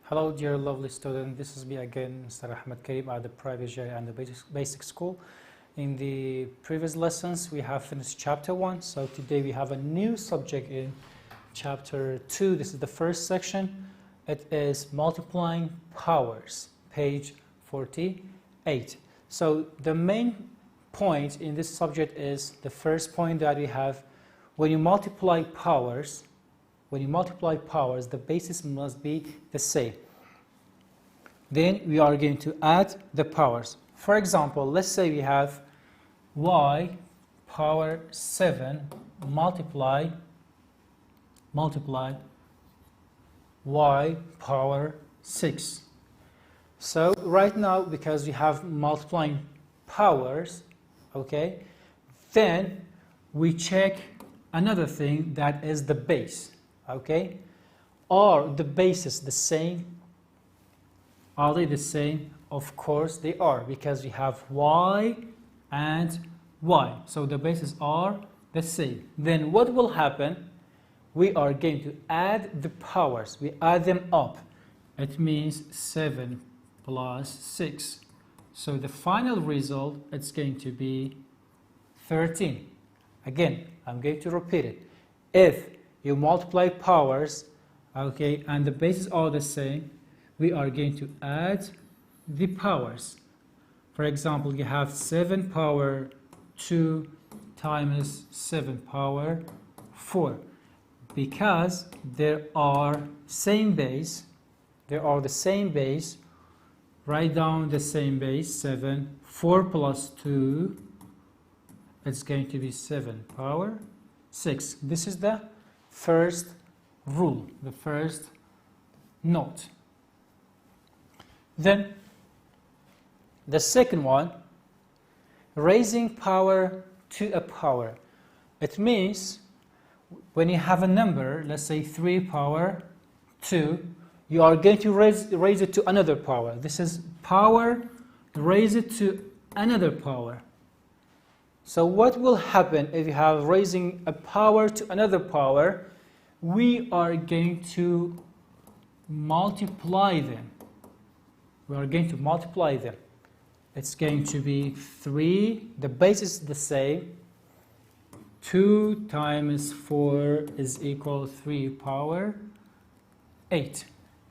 Hello, dear lovely student. This is me again, Mr. م.ئەحمەد at the private Zhyar and the basic school. In the previous lessons, we have finished chapter 1. So today we have a new subject in chapter 2. This is the first section. It is multiplying powers, page 48. So the main point in this subject is the first point that we have: when you multiply powers, the basis must be the same. Then we are going to add the powers. For example, let's say we have y power 7 multiply y power 6. So right now, because we have multiplying powers, okay, then we check another thing, that is the base. Okay, are the bases the same? Are they the same? Of course they are, because we have y and y. So the bases are the same. Then what will happen? We are going to add the powers. We add them up. It means 7 plus 6. So the final result, it's going to be 13. Again, I'm going to repeat it. If you multiply powers, okay, and the bases are the same, we are going to add the powers. For example, you have 7 power 2 times 7 power 4. Because there are same base, write down the same base, 7, 4 plus 2, it's going to be 7 power 6. This is the first rule, the first note. Then the second one, raising power to a power. It means when you have a number, let's say 3 power 2, you are going to raise it to another power. This is power, raise it to another power. So what will happen if you have raising a power to another power? We are going to multiply them. It's going to be 3, the base is the same. 2 times 4 is equal 3 power 8.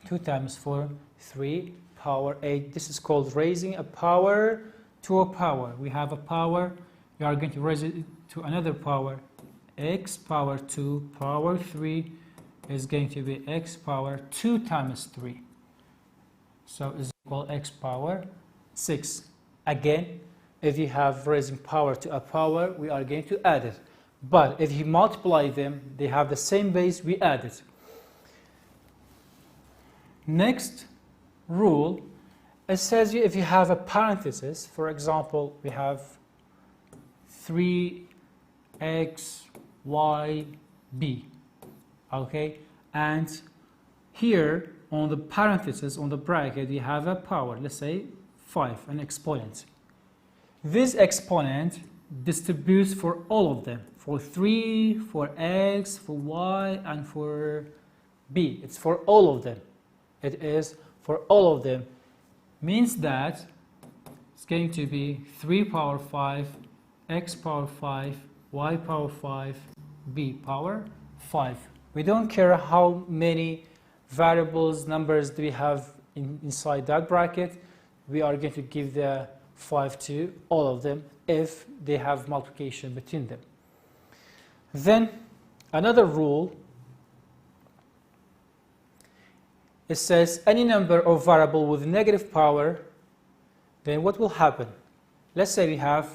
2 times 4, 3 power 8. This is called raising a power to a power. We have a power. We are going to raise it to another power. X power 2 power 3 is going to be x power 2 times 3. So is equal x power 6. Again, if you have raising power to a power, we are going to add it. But if you multiply them, they have the same base, we add it. Next rule, it says if you have a parenthesis, for example, we have 3x, y, b, okay, and here on the parenthesis, on the bracket, you have a power, let's say 5, an exponent. This exponent distributes for all of them, for 3, for x, for y, and for b. It's for all of them. It is for all of them. Means that it's going to be 3 power 5, x power 5, y power 5, b power 5. We don't care how many variables, numbers do we have inside that bracket. We are going to give the 5 to all of them if they have multiplication between them. Then another rule, it says any number or variable with negative power, then what will happen? Let's say we have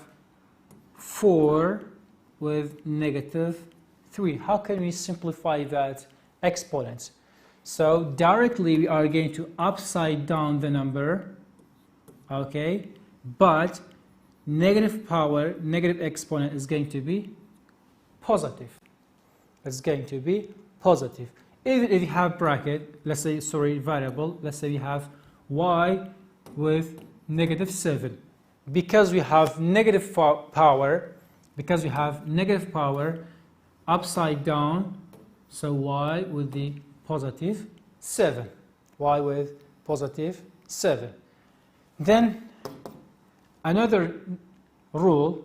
4 with negative 3. How can we simplify that exponent? So directly we are going to upside down the number, okay, but negative power, negative exponent is going to be positive. It's going to be positive. Even if you have bracket, let's say, variable, let's say we have y with negative 7. Because we have negative power, upside down, so y with the positive 7. y with positive 7. Then another rule,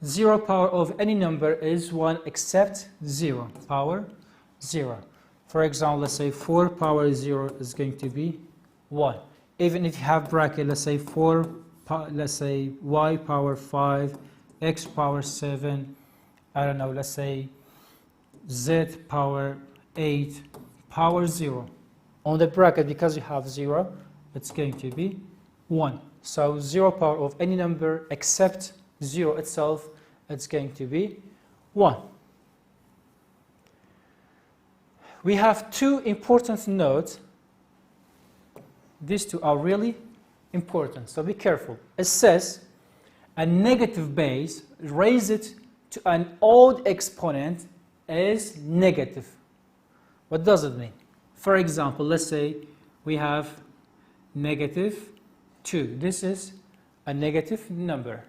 0 power of any number is 1 except 0 power 0. For example, let's say 4 power 0 is going to be 1. Even if you have bracket, let's say let's say y power 5, x power 7, I don't know, let's say z power 8, power 0. On the bracket, because you have 0, it's going to be 1. So 0 power of any number except 0 itself, it's going to be 1. We have two important notes. These two are really important, so be careful. It says a negative base, raise it to an odd exponent is negative. What does it mean? For example, let's say we have negative 2. This is a negative number,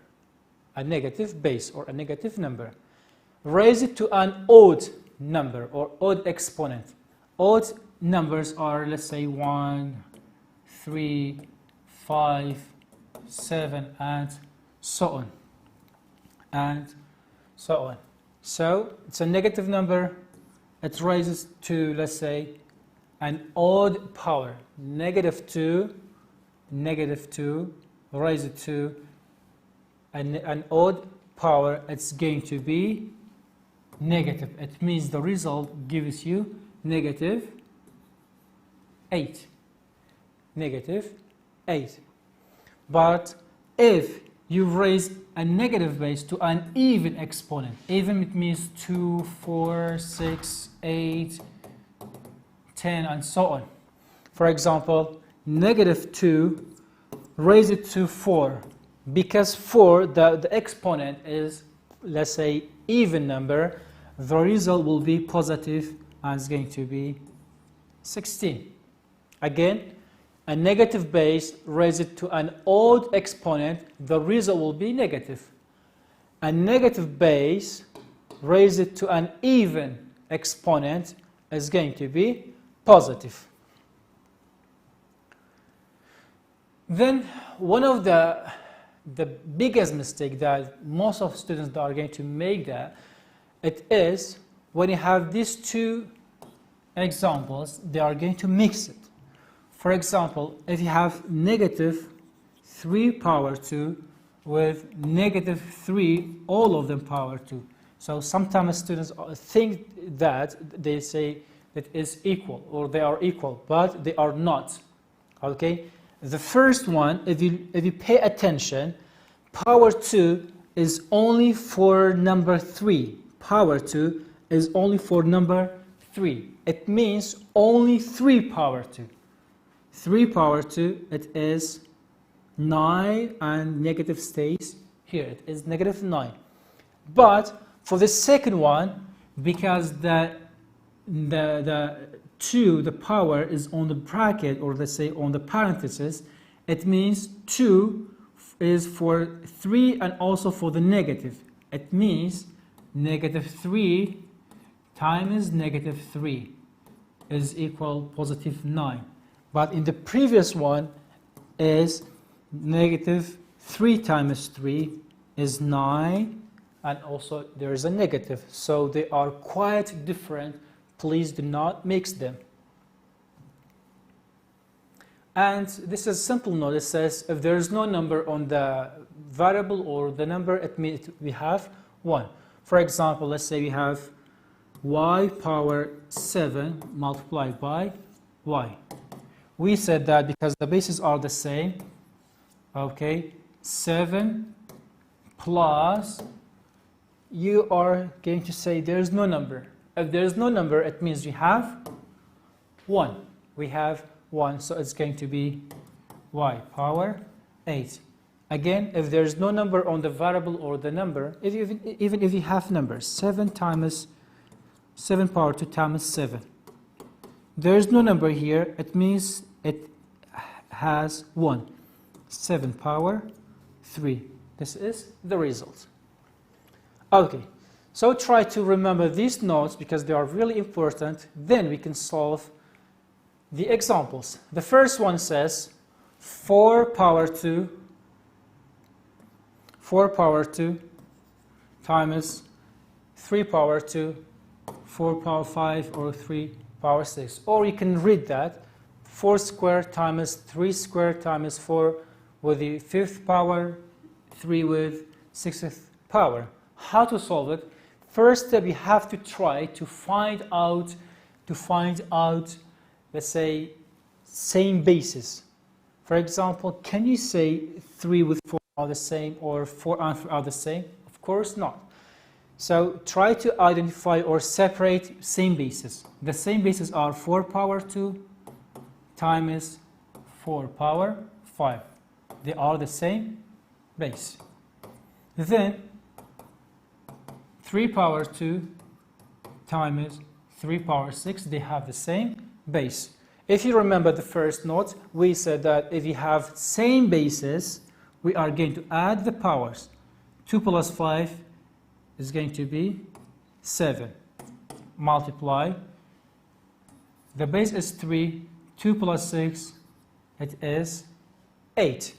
a negative base or a negative number. Raise it to an odd number or odd exponent. Odd numbers are, let's say, 1, 3, 5, 7, and so on. And so on. So it's a negative number. It raises to, let's say, an odd power. Negative 2, raise it to an odd power. It's going to be negative. It means the result gives you negative 8. Negative 8. But if you raise a negative base to an even exponent, even it means 2, 4, 6, 8, 10, and so on. For example, negative 2, raise it to 4. Because 4, the exponent is, let's say, even number, the result will be positive and it's going to be 16. Again, a negative base, raise it to an odd exponent, the result will be negative. A negative base, raise it to an even exponent, is going to be positive. Then one of the biggest mistake that most of students are going to make that, it is when you have these two examples, they are going to mix it. For example, if you have negative 3 power 2 with negative 3, all of them power 2. So sometimes students think that they say that is equal or they are equal, but they are not. Okay? The first one, if you pay attention, power 2 is only for number 3. Power 2 is only for number 3. It means only 3 power 2. 3 power 2, it is 9 and negative stays here. It is negative 9. But for the second one, because the 2, the power is on the bracket, or let's say on the parenthesis, it means 2 is for 3 and also for the negative. It means negative 3 times negative 3 is equal positive 9. But in the previous one is negative 3 times 3 is 9, and also there is a negative. So they are quite different. Please do not mix them. And this is a simple note. It says if there is no number on the variable or the number, it means we have 1. For example, let's say we have y power 7 multiplied by y. We said that because the bases are the same, okay, 7 plus, you are going to say there is no number. If there is no number, it means we have 1. We have 1, so it's going to be y power 8. Again, if there is no number on the variable or the number, even if you have numbers, 7 times 7 power 2 times 7. There is no number here, it means it has 1. 7 power 3. This is the result. Okay, so try to remember these notes because they are really important. Then we can solve the examples. The first one says 4 power 2 times 3 power 2, 4 power 5, or 3 power 6. Or you can read that 4 squared times 3 squared times 4 with the 5th power, 3 with 6th power. How to solve it? First step, you have to try to find out, let's say, same bases. For example, can you say 3 with 4 are the same or 4 and 3 are the same? Of course not. So try to identify or separate same bases. The same bases are 4 power 2 times 4 power 5. They are the same base. Then 3 power 2 times 3 power 6, they have the same base. If you remember the first note, we said that if you have same bases, we are going to add the powers. 2 plus 5 is going to be 7. Multiply. The base is 3. 2 plus 6, it is 8.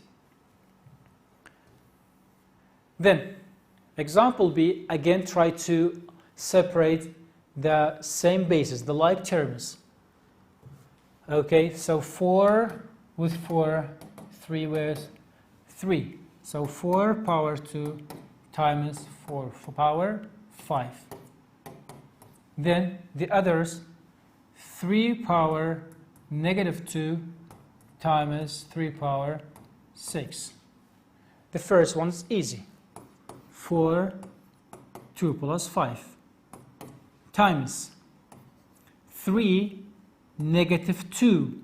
Then, example B, again try to separate the same bases, the like terms. Okay, so 4 with 4, 3 with 3. So 4 power 2 times 4 power 5. Then the others, 3 power negative 2 times 3 power 6. The first one's easy. 4, 2 plus 5 times 3 negative 2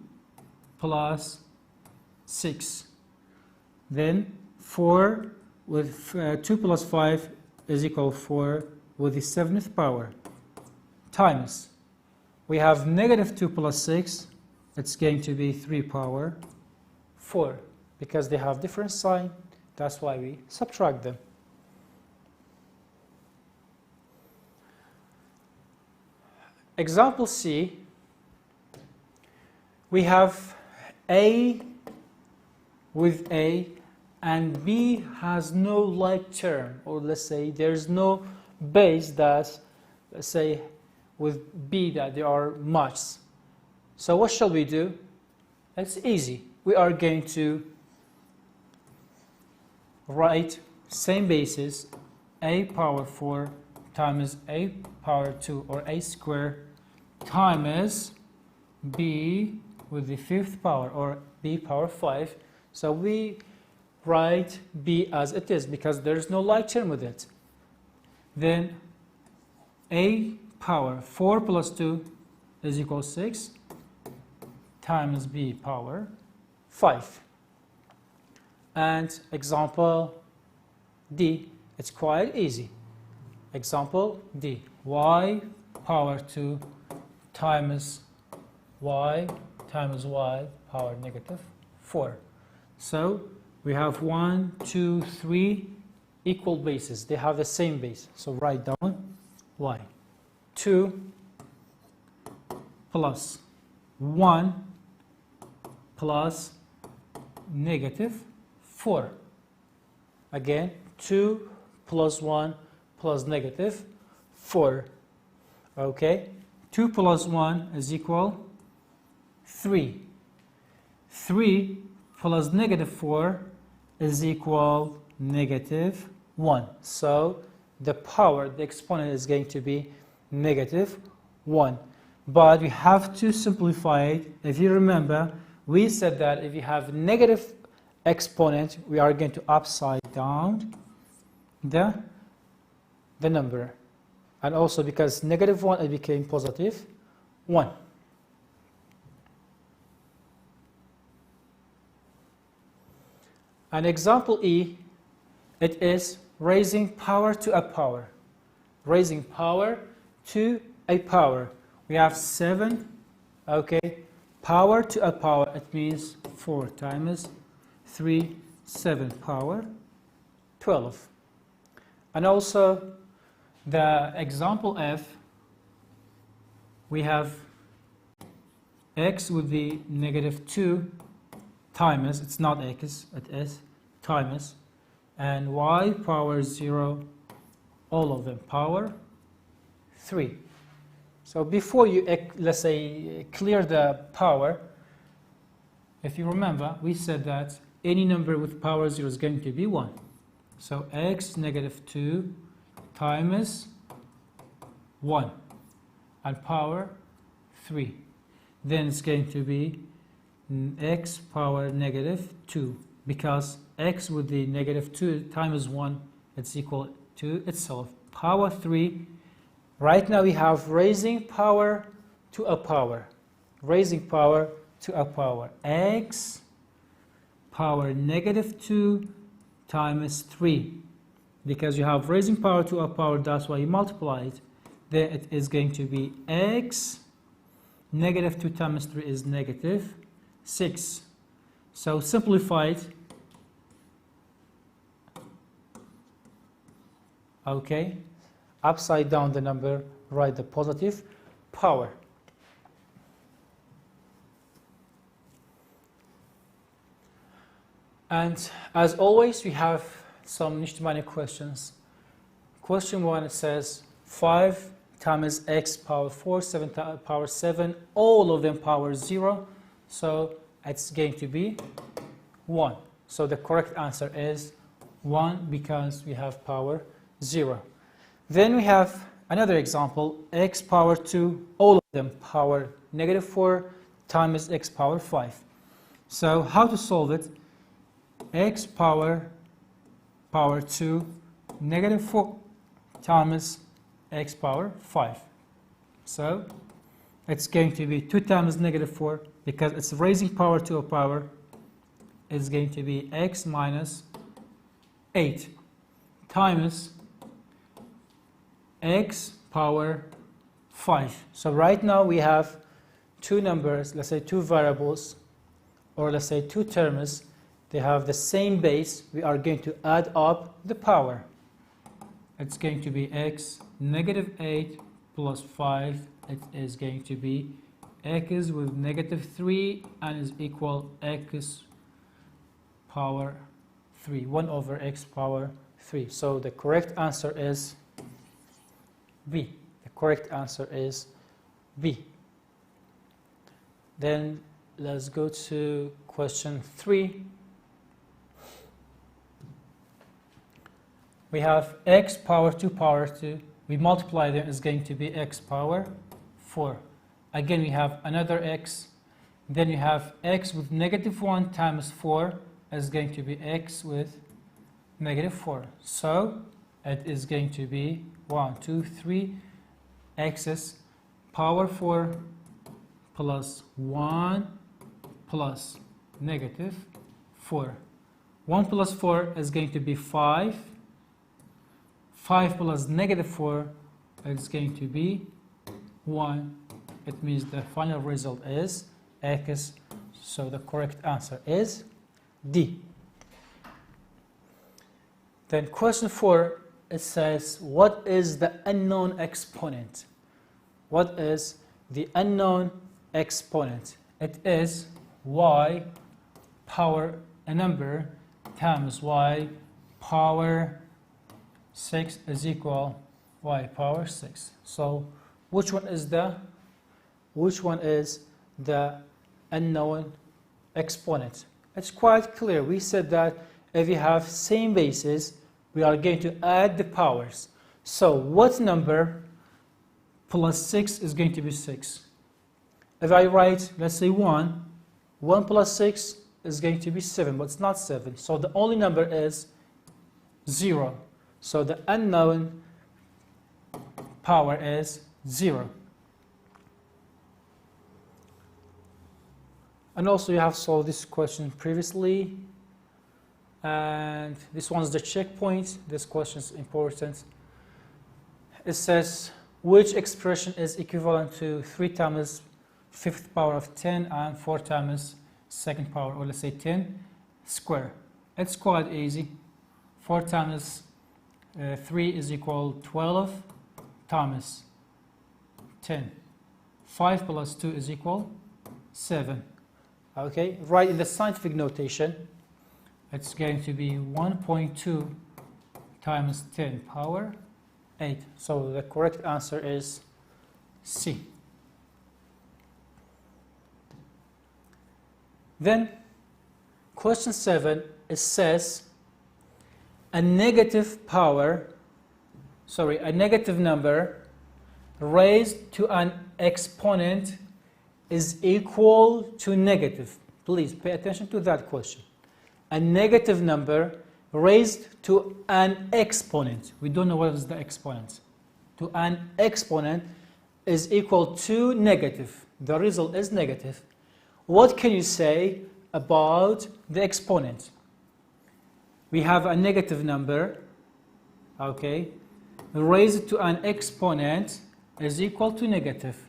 plus 6. Then 4 with 2 plus 5 is equal to 4 with the 7th power times. We have negative 2 plus 6. It's going to be 3 power 4. Because they have different sign, that's why we subtract them. Example C, we have A with A and B has no like term, or let's say there's no base that, let's say, with B that there are much. So what shall we do? It's easy. We are going to write same basis, A power 4 times A power 2 or A squared times B with the 5th power or B power 5. So we write B as it is because there's no like term with it. Then A power 4 plus 2 is equal to 6 times B power 5. And example D, it's quite easy. Example D, y power 2 times y power negative 4. So we have 1, 2, 3 equal bases. They have the same base. So write down y. 2 plus 1 plus negative 4. Again, 2 plus 1 plus negative 4. Okay, 2 plus 1 is equal 3. 3 plus negative 4 is equal negative 1. So the power, the exponent is going to be negative 1. But we have to simplify it. If you remember, we said that if you have negative exponent, we are going to upside down the number. And also because negative 1, it became positive 1. And example E, it is raising power to a power. Raising power to a power. We have 7, okay, power to a power, it means 4 times 3, 7 power 12. And also the example F, we have x with the negative 2 times, it's not x, it is times, and y power 0, all of them, power 3. So before you, let's say, clear the power, if you remember, we said that any number with power 0 is going to be 1. So x negative 2 times 1 and power 3. Then it's going to be x power negative 2, because x with the negative 2 times 1, it's equal to itself. Power 3. Right now we have raising power to a power. Raising power to a power. X power negative 2 times 3. Because you have raising power to a power, that's why you multiply it. Then it is going to be x negative 2 times 3 is negative 6. So simplify it. Okay. Upside down the number, write the positive power. And as always, we have some nicht-many questions. Question 1, it says 5 times x power 4, 7 power 7, all of them power 0. So it's going to be 1. So the correct answer is 1 because we have power 0. Then we have another example, x power 2, all of them power negative 4 times x power 5. So how to solve it? X power 2 negative 4 times x power 5. So it's going to be 2 times negative 4, because it's raising power to a power, is going to be x minus 8 times x power 5. So right now we have two numbers, let's say two variables, or let's say two terms. They have the same base. We are going to add up the power. It's going to be x negative 8 plus 5. It is going to be x with negative 3 and is equal x power 3. 1 over x power 3. So the correct answer is B. The correct answer is B. Then let's go to question 3. We have x power 2 power 2. We multiply them, is going to be x power 4. Again, we have another x. Then you have x with negative 1 times 4 is going to be x with negative 4. So it is going to be 1, 2, 3 x's power 4 plus 1 plus negative 4. 1 plus 4 is going to be 5. 5 plus negative 4 is going to be 1. It means the final result is x. So the correct answer is D. Then question 4, it says, what is the unknown exponent? What is the unknown exponent? It is y power a number times y power 6 is equal y power 6. So which one is the unknown exponent? It's quite clear. We said that if you have same bases, we are going to add the powers. So what number plus 6 is going to be 6? If I write, let's say 1 plus 6 is going to be 7, but it's not 7. So the only number is 0. So the unknown power is 0. And also you have solved this question previously. And this one's the checkpoint. This question is important. It says, which expression is equivalent to 3 times 5th power of 10 and 4 times 2nd power, or let's say 10 square? It's quite easy. 4 times 3 is equal 12 times 10. 5 plus 2 is equal 7. Okay, right in the scientific notation, it's going to be 1.2 times 10 power 8. So the correct answer is C. Then question 7, it says a negative number raised to an exponent is equal to negative. Please pay attention to that question. A negative number raised to an exponent. We don't know what is the exponent. To an exponent is equal to negative. The result is negative. What can you say about the exponent? We have a negative number, okay, raised to an exponent is equal to negative.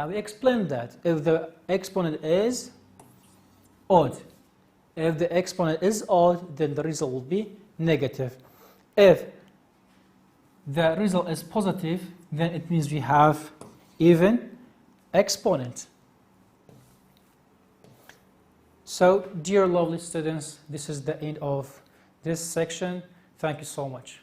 We explained that. If the exponent is odd, if the exponent is odd, then the result will be negative. If the result is positive, then it means we have even exponent. So, dear lovely students, this is the end of this section. Thank you so much.